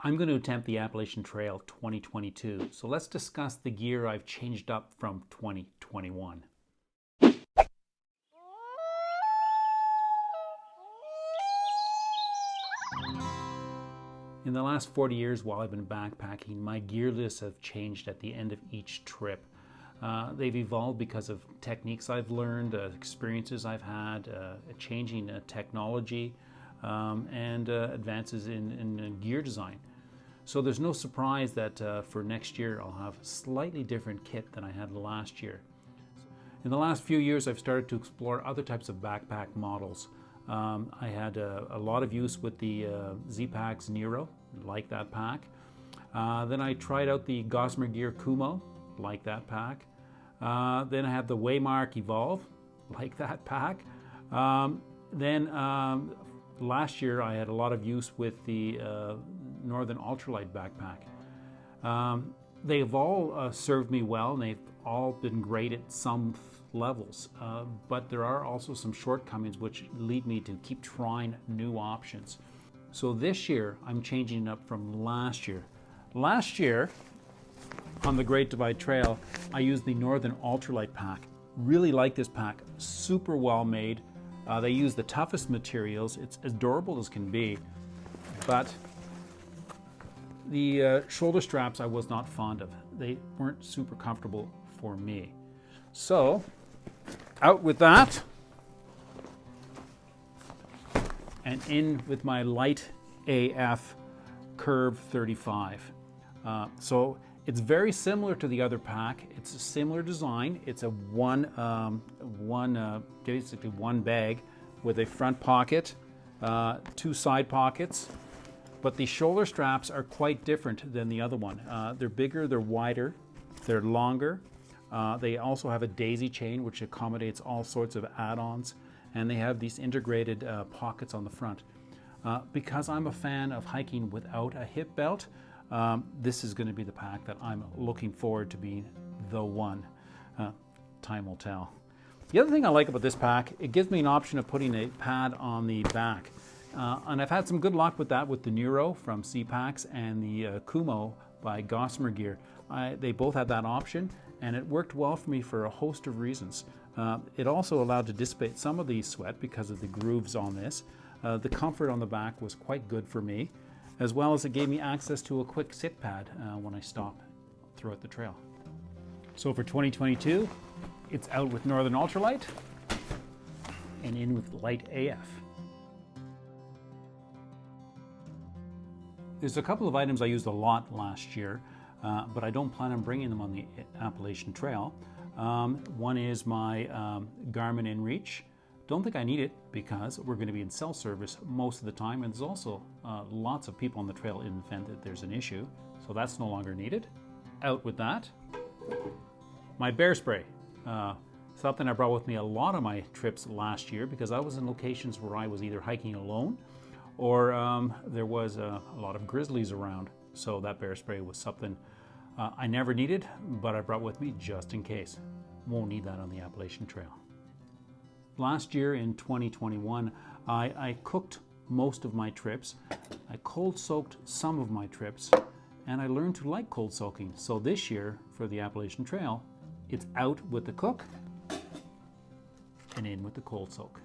I'm going to attempt the Appalachian Trail 2022, so let's discuss the gear I've changed up from 2021. In the last 40 years while I've been backpacking, my gear lists have changed at the end of each trip. They've evolved because of techniques I've learned, experiences I've had, changing technology, and advances in gear design. So there's no surprise that for next year I'll have slightly different kit than I had last year. In the last few years I've started to explore other types of backpack models. I had a lot of use with the Z-Packs Nero, like that pack. Then I tried out the Gossamer Gear Kumo, like that pack. Then I have the Waymark Evolve, like that pack. Then last year I had a lot of use with the Northern Ultralight backpack. They've all served me well, and they've all been great at some levels, but there are also some shortcomings which lead me to keep trying new options. So this year I'm changing it up from last year. Last year on the Great Divide Trail I used the Northern Ultralight pack. Really like this pack, super well made. They use the toughest materials. It's as durable as can be, but the shoulder straps I was not fond of. They weren't super comfortable for me. So out with that and in with my Light AF Curve 35. So it's very similar to the other pack. It's a similar design. It's a basically one bag with a front pocket, two side pockets, but the shoulder straps are quite different than the other one. They're bigger, they're wider, they're longer. They also have a daisy chain which accommodates all sorts of add-ons, and they have these integrated pockets on the front. Because I'm a fan of hiking without a hip belt, this is going to be the pack that I'm looking forward to being the one. Time will tell. The other thing I like about this pack, it gives me an option of putting a pad on the back. And I've had some good luck with that with the Nero from Z-Packs and the Kumo by Gossamer Gear. They both had that option, and it worked well for me for a host of reasons. It also allowed to dissipate some of the sweat because of the grooves on this. The comfort on the back was quite good for me, as well as it gave me access to a quick sit pad when I stop throughout the trail. So for 2022, it's out with Northern Ultralight and in with Light AF. There's a couple of items I used a lot last year, but I don't plan on bringing them on the Appalachian Trail. One is my Garmin InReach. Don't think I need it because we're going to be in cell service most of the time, and there's also lots of people on the trail in the event that there's an issue, so that's no longer needed. Out with that. My bear spray. Something I brought with me a lot of my trips last year because I was in locations where I was either hiking alone or there was a lot of grizzlies around. So that bear spray was something I never needed, but I brought with me just in case. Won't need that on the Appalachian Trail. Last year in 2021, I cooked most of my trips. I cold soaked some of my trips, and I learned to like cold soaking. So this year for the Appalachian Trail, it's out with the cook and in with the cold soak.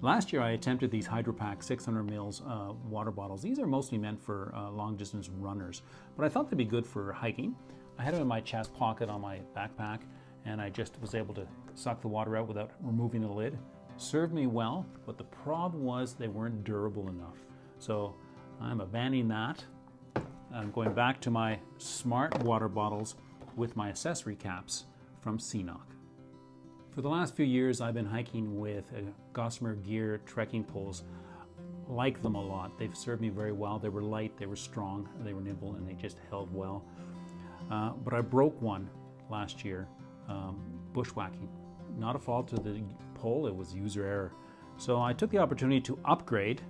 Last year I attempted these HydroPack 600 mils water bottles. These are mostly meant for long distance runners, but I thought they'd be good for hiking. I had them in my chest pocket on my backpack, and I just was able to suck the water out without removing the lid. Served me well, but the problem was they weren't durable enough. So I'm abandoning that. I'm going back to my smart water bottles with my accessory caps from CNOC. For the last few years, I've been hiking with Gossamer Gear trekking poles. Like them a lot. They've served me very well. They were light, they were strong, they were nimble, and they just held well. But I broke one last year, bushwhacking. Not a fault of the pole, it was user error. So I took the opportunity to upgrade,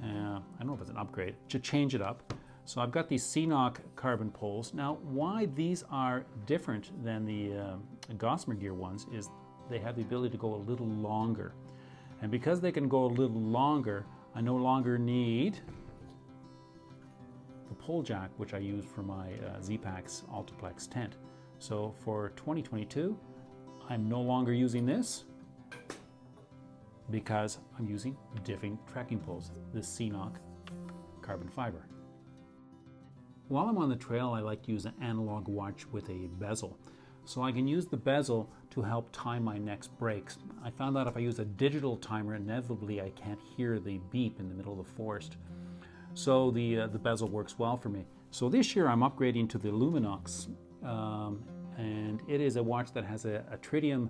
I don't know if it's an upgrade, to change it up. So I've got these CNOC carbon poles. Now, why these are different than the Gossamer Gear ones is they have the ability to go a little longer. And because they can go a little longer, I no longer need the pole jack, which I use for my Z-Packs Altiplex tent. So for 2022, I'm no longer using this because I'm using different trekking poles, the CNOC carbon fiber. While I'm on the trail, I like to use an analog watch with a bezel. So I can use the bezel to help time my next breaks. I found out if I use a digital timer, inevitably I can't hear the beep in the middle of the forest. So the bezel works well for me. So this year I'm upgrading to the Luminox, and it is a watch that has a tritium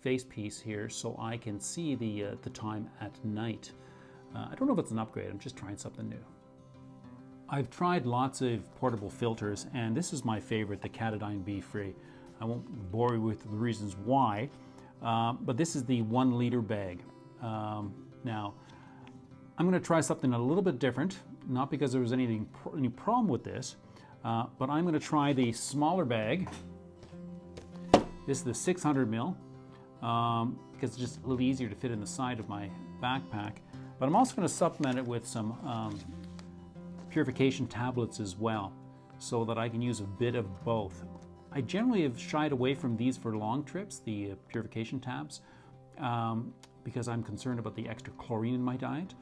face piece here, so I can see the time at night. I don't know if it's an upgrade, I'm just trying something new. I've tried lots of portable filters, and this is my favorite, the Catadyne Be-Free. I won't bore you with the reasons why, but this is the 1 liter bag. Now, I'm going to try something a little bit different, not because there was any problem with this, but I'm going to try the smaller bag. This is the 600 mil, because it's just a little easier to fit in the side of my backpack. But I'm also going to supplement it with some purification tablets as well, so that I can use a bit of both. I generally have shied away from these for long trips, the purification tabs, because I'm concerned about the extra chlorine in my diet.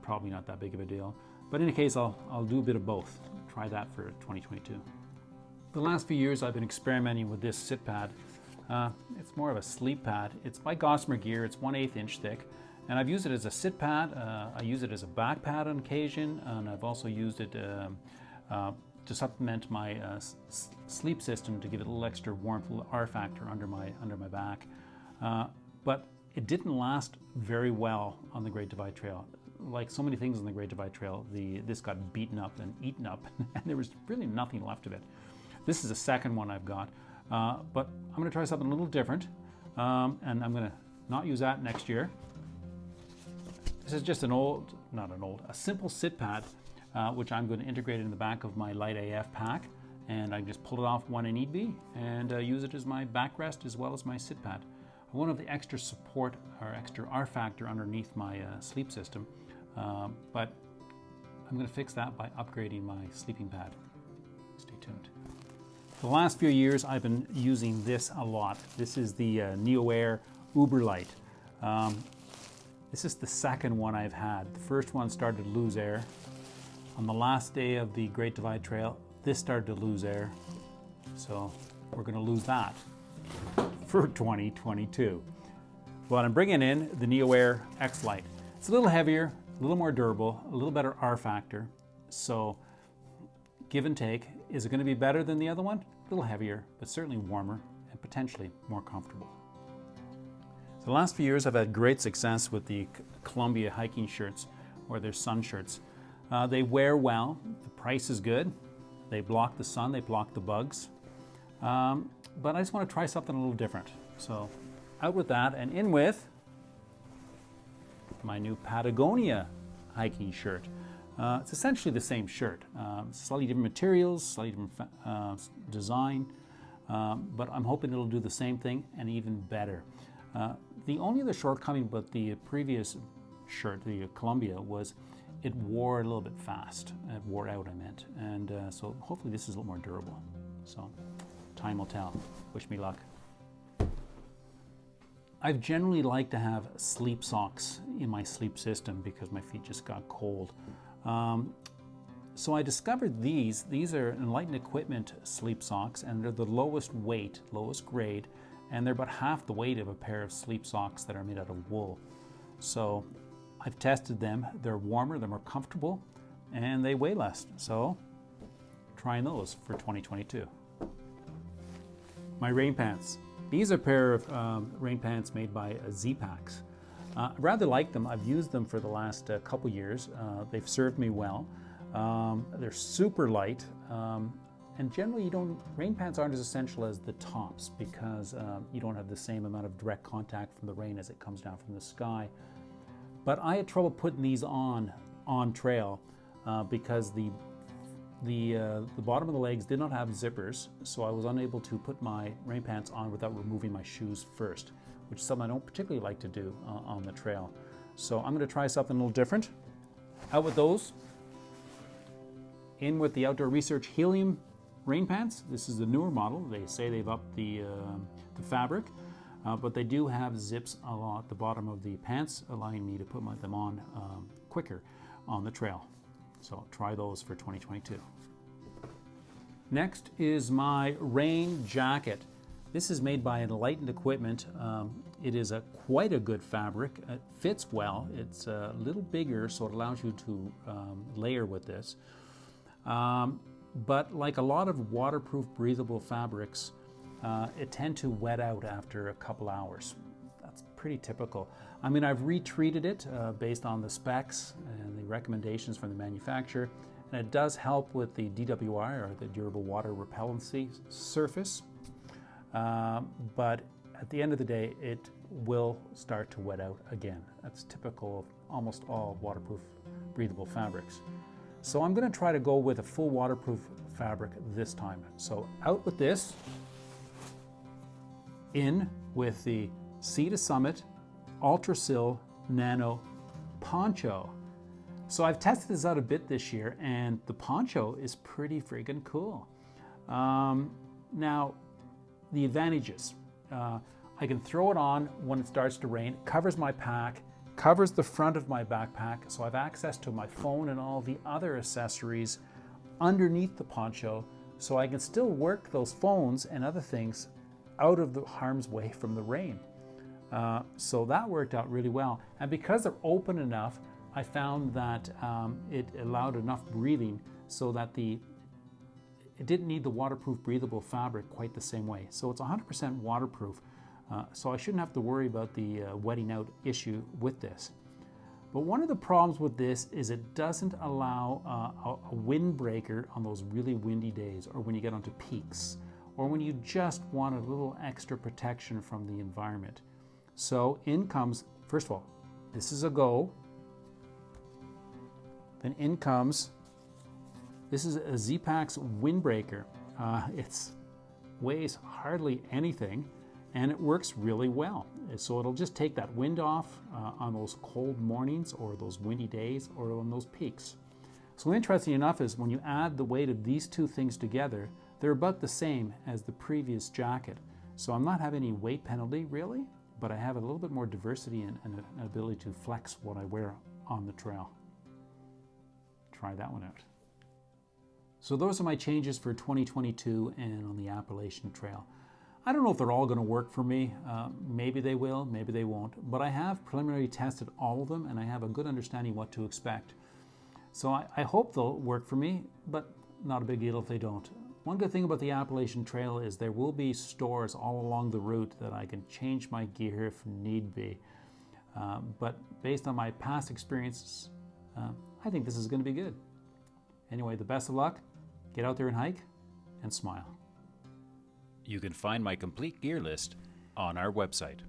Probably not that big of a deal. But in any case, I'll do a bit of both. Try that for 2022. The last few years I've been experimenting with this sit pad. It's more of a sleep pad. It's by Gossamer Gear. It's 1/8 inch thick. And I've used it as a sit pad. I use it as a back pad on occasion. And I've also used it to supplement my sleep system to give it a little extra warmth, a little R factor under my back. But it didn't last very well on the Great Divide Trail. Like so many things on the Great Divide Trail, this got beaten up and eaten up, and there was really nothing left of it. This is the second one I've got, but I'm going to try something a little different, and I'm going to not use that next year. This is just a simple sit pad, which I'm going to integrate in the back of my Light AF pack, and I just pull it off when I need be, and use it as my backrest as well as my sit pad. I want to have the extra support or extra R factor underneath my sleep system, but I'm going to fix that by upgrading my sleeping pad. Stay tuned. The last few years I've been using this a lot. This is the NeoAir XLite. This is the second one I've had. The first one started to lose air. On the last day of the Great Divide Trail, this started to lose air. So we're going to lose that for 2022. But I'm bringing in the NeoAir XLite. It's a little heavier, a little more durable, a little better R factor. So give and take. Is it going to be better than the other one? A little heavier, but certainly warmer and potentially more comfortable. So the last few years I've had great success with the Columbia hiking shirts, or their sun shirts. They wear well, the price is good, they block the sun, they block the bugs. But I just want to try something a little different. So out with that, and in with my new Patagonia hiking shirt. It's essentially the same shirt, slightly different materials, slightly different design, but I'm hoping it'll do the same thing and even better. The only other shortcoming about the previous shirt, the Columbia, was it wore a little bit fast. It wore out, I meant, and so hopefully this is a little more durable. So time will tell. Wish me luck. I've generally liked to have sleep socks in my sleep system because my feet just got cold. So I discovered these. These are Enlightened Equipment sleep socks, and they're the lowest weight, lowest grade, and they're about half the weight of a pair of sleep socks that are made out of wool. So I've tested them. They're warmer, they're more comfortable, and they weigh less. So trying those for 2022. My rain pants. These are a pair of rain pants made by Z-Packs. I rather like them. I've used them for the last couple years. They've served me well. They're super light, and generally rain pants aren't as essential as the tops because you don't have the same amount of direct contact from the rain as it comes down from the sky. But I had trouble putting these on trail because the bottom of the legs did not have zippers, so I was unable to put my rain pants on without removing my shoes first, which is something I don't particularly like to do on the trail. So I'm going to try something a little different. Out with those. in with the Outdoor Research Helium rain pants. This is the newer model. They say they've upped the fabric, but they do have zips along the bottom of the pants, allowing me to put them on quicker on the trail. So try those for 2022. Next is my rain jacket. This is made by Enlightened Equipment. It is quite a good fabric. It fits well. It's a little bigger, so it allows you to layer with this. But like a lot of waterproof, breathable fabrics, it tends to wet out after a couple hours. That's pretty typical. I mean, I've retreated it based on the specs and the recommendations from the manufacturer, and it does help with the DWR, or the Durable Water Repellency surface. But at the end of the day, it will start to wet out again. That's typical of almost all waterproof, breathable fabrics. So I'm going to try to go with a full waterproof fabric this time. So out with this, in with the Sea to Summit Ultrasil Nano Poncho. So I've tested this out a bit this year, and the poncho is pretty friggin' cool. Now, the advantages. I can throw it on when it starts to rain. It covers my pack, covers the front of my backpack, so I have access to my phone and all the other accessories underneath the poncho, so I can still work those phones and other things out of the harm's way from the rain. So that worked out really well. And because they're open enough, I found that it allowed enough breathing so that it didn't need the waterproof breathable fabric quite the same way. So it's 100% waterproof. So I shouldn't have to worry about the wetting out issue with this. But one of the problems with this is it doesn't allow a windbreaker on those really windy days, or when you get onto peaks, or when you just want a little extra protection from the environment. So in comes, first of all, this is a go. Then in comes, this is a Z-Pack's windbreaker. It weighs hardly anything, and it works really well. So it'll just take that wind off on those cold mornings or those windy days or on those peaks. So interesting enough is when you add the weight of these two things together, they're about the same as the previous jacket. So I'm not having any weight penalty really, but I have a little bit more diversity and an ability to flex what I wear on the trail. Try that one out. So those are my changes for 2022 and on the Appalachian Trail. I don't know if they're all going to work for me. Maybe they will, maybe they won't. But I have preliminarily tested all of them, and I have a good understanding what to expect. So I hope they'll work for me, but not a big deal if they don't. One good thing about the Appalachian Trail is there will be stores all along the route that I can change my gear if need be. But based on my past experiences, I think this is going to be good. Anyway, the best of luck. Get out there and hike and smile. You can find my complete gear list on our website.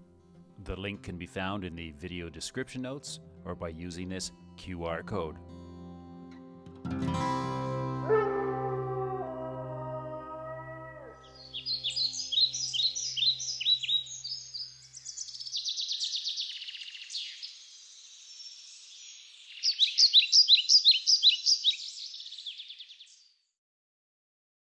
The link can be found in the video description notes or by using this QR code.